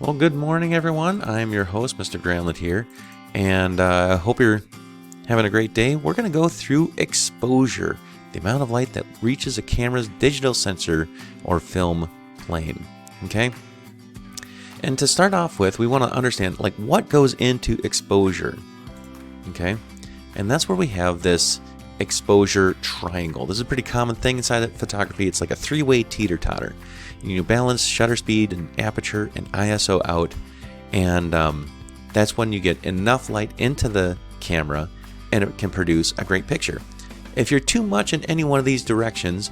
Well, good morning, everyone. I'm your host, Mr. Granlund here, and I hope you're having a great day. We're going to go through exposure, the amount of light that reaches a camera's digital sensor or film plane. Okay? And to start off with, we want to understand what goes into exposure. Okay? And that's where we have this exposure triangle. This is a pretty common thing inside of photography. It's like a three-way teeter-totter. You balance shutter speed and aperture and ISO out, and that's when you get enough light into the camera and it can produce a great picture. If you're too much in any one of these directions,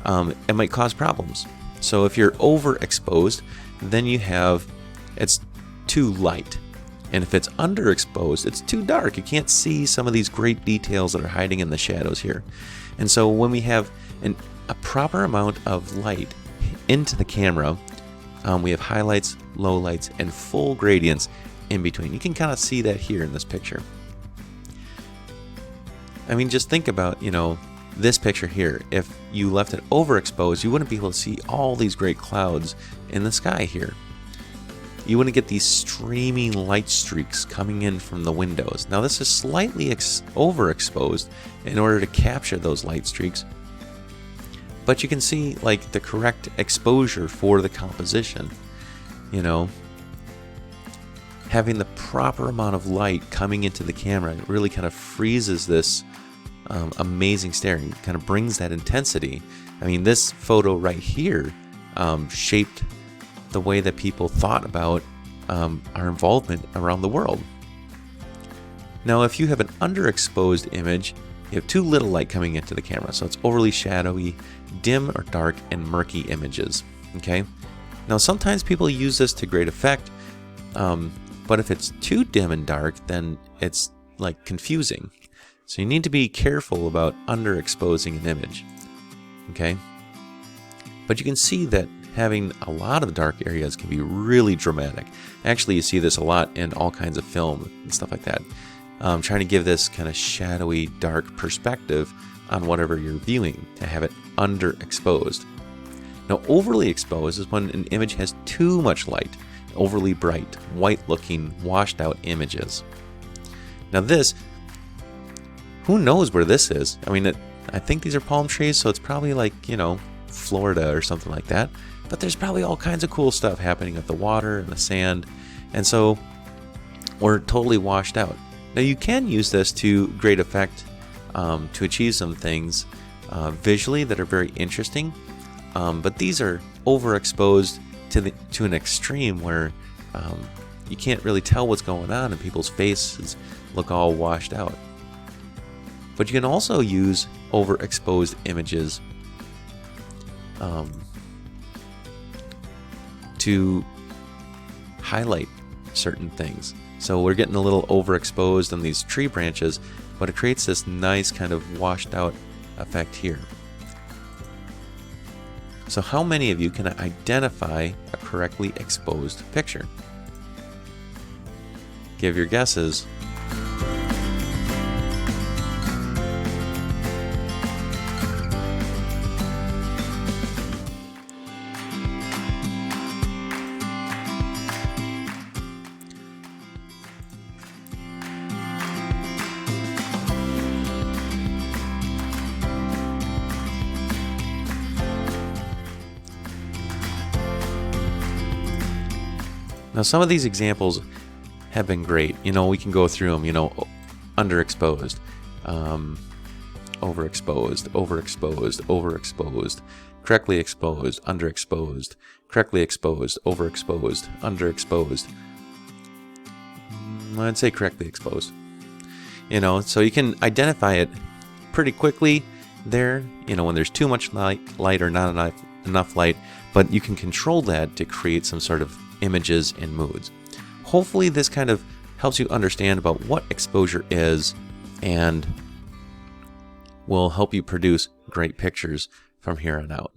it might cause problems. So if you're overexposed, then it's too light. And if it's underexposed, it's too dark. You can't see some of these great details that are hiding in the shadows here. And so when we have a proper amount of light into the camera, we have highlights, lowlights, and full gradients in between. You can kind of see that here in this picture. I mean, just think about, this picture here. If you left it overexposed, you wouldn't be able to see all these great clouds in the sky here. You wouldn't get these streaming light streaks coming in from the windows. Now this is slightly overexposed in order to capture those light streaks, but you can see the correct exposure for the composition. Having the proper amount of light coming into the camera, it really kind of freezes this amazing staring, kind of brings that intensity. I mean, this photo right here shaped the way that people thought about our involvement around the world. Now, if you have an underexposed image, you have too little light coming into the camera, so it's overly shadowy, dim or dark, and murky images. Okay. Now, sometimes people use this to great effect, but if it's too dim and dark, then it's confusing. So you need to be careful about underexposing an image. Okay. But you can see that having a lot of dark areas can be really dramatic. Actually, you see this a lot in all kinds of film and stuff like that. Trying to give this kind of shadowy, dark perspective on whatever you're viewing, to have it underexposed. Now, overly exposed is when an image has too much light, overly bright, white-looking, washed-out images. Now this, who knows where this is? I mean, I think these are palm trees, so it's probably Florida or something like that. But there's probably all kinds of cool stuff happening with the water and the sand, and so we're totally washed out. Now you can use this to great effect to achieve some things visually that are very interesting, but these are overexposed to an extreme where you can't really tell what's going on and people's faces look all washed out. But you can also use overexposed images to highlight certain things. So we're getting a little overexposed on these tree branches, but it creates this nice kind of washed out effect here. So how many of you can identify a correctly exposed picture? Give your guesses. Now, some of these examples have been great. We can go through them, underexposed, overexposed, overexposed, overexposed, correctly exposed, underexposed, correctly exposed, overexposed, underexposed. I'd say correctly exposed. So you can identify it pretty quickly there, when there's too much light or not enough light, but you can control that to create some sort of images and moods. Hopefully this kind of helps you understand about what exposure is and will help you produce great pictures from here on out.